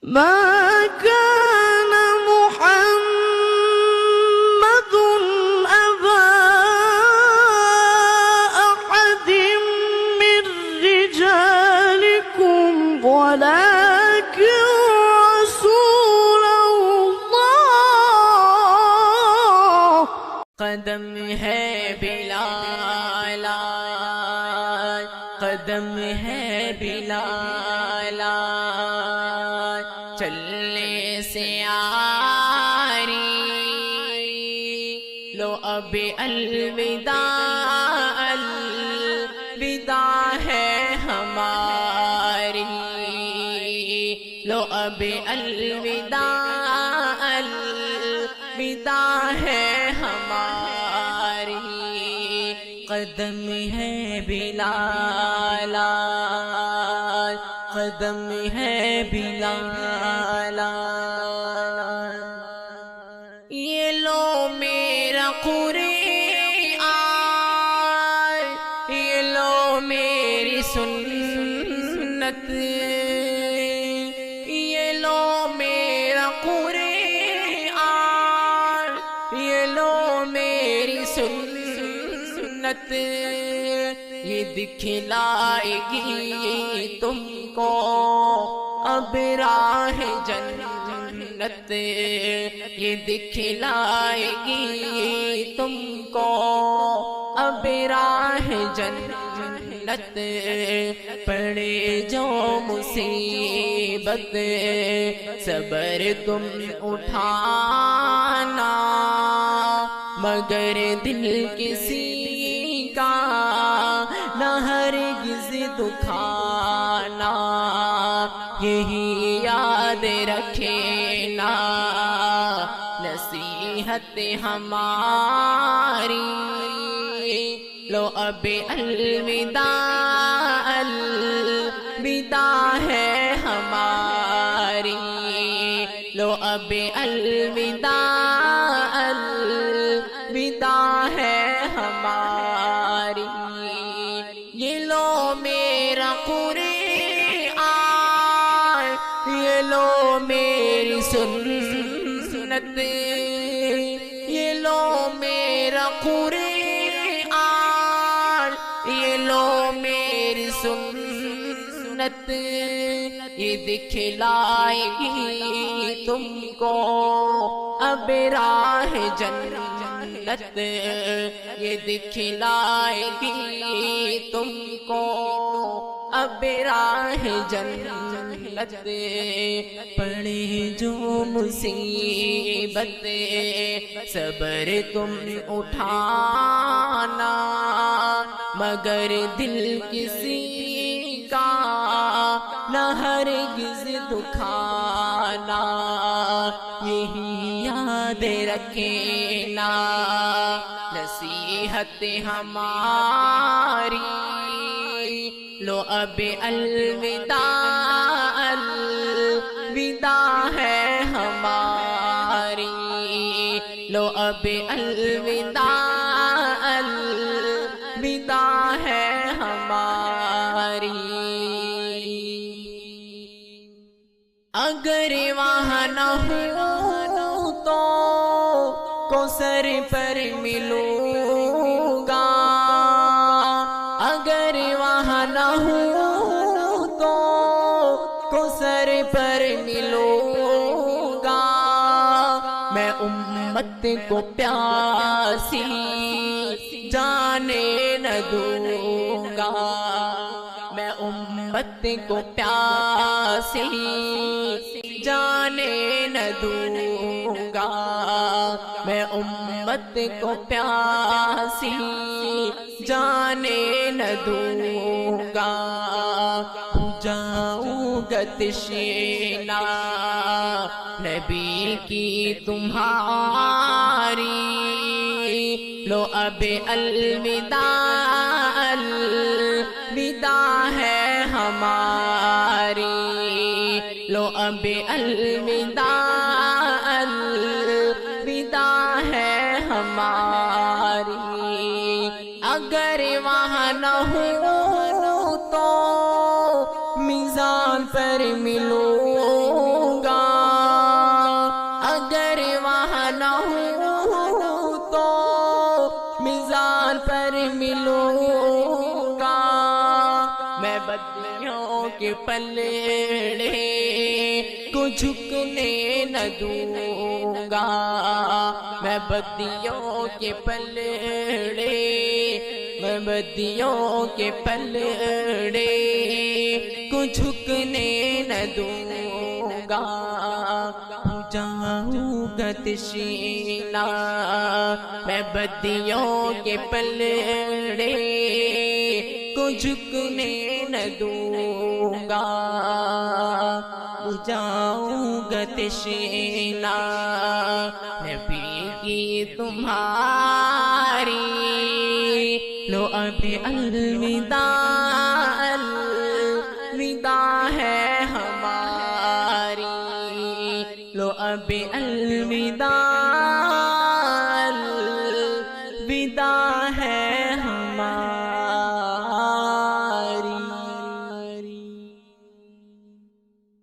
ما كان محمد أبا أحد من رجالكم ولكن رسول الله. قدم ہے بلال، قدم ہے بلال، چلنے سے آری لو اب الوداع، الوداع ہے ہماری، لو اب الوداع، الوداع ہے ہماری. قدم ہے بلال، قدم ہے بلال، یہ لو میرا قرآن، یہ لو میری سنت، یہ لو میرا قرآن، یہ لو میری سنت، یہ دکھلائے گی تم کو اب راہ جنت، یہ دکھلائے گی تم کو اب راہ جنت. پڑے جو مصیبت صبر تم اٹھانا، مگر دل کسی کا نہ ہرگز دکھانا، یہی یاد رکھنا نصیحت ہماری. لو اب الوداع، الوداع ہے ہماری، لو اب الوداع، الوداع ہے ہماری. یہ لو میرا قرآن، یہ لو میری سنت، یہ لو میرا قرآن، یہ لو میری سنت، یہ دکھلائے گی تم کو اب راہ جنت، یہ دکھلائے گی تم کو اب راہ جنت. پڑے جو مصیبت صبر تم اٹھانا، مگر دل کسی کا نہ ہرگز دکھانا، یہی یاد رکھنا نصیحت ہماری. لو اب الوداع، الوداع ہے ہماری، لو اب الوداع، الوداع ہے ہماری. اگر وہاں نہ ہوں تو کوثر پر ملوں گا، اگر وہاں نہ ہوں تو کوثر پر ملوں گا. میں امت کو پیاسی جانے نہ دوں گا، میں امت کو پیاسی جانے نہ دوں گا، میں امت کو پیاسی جانے نہ دوں گا. جاؤں گا تشنا نبی کی تمہاری، لو اب الوداع، الوداع ہے ہماری، لو اب الوداع، الوداع ہے ہماری. اگر وہاں نہ ہوں تو میزان پر ملوں جھکنے نہ دوں گا میں بدیوں کے پلڑے میں بدیوں کے پلڑے کو جھکنے نہ دوں گا ہو جاؤں گا تشنہ میں بدیوں کے پلڑے کو جھکنے نہ دوں گا ہو جاؤں گا تشنہ نبی کی تمہاری لو اب الوداع الوداع ہے ہماری لو اب الوداع الوداع ہے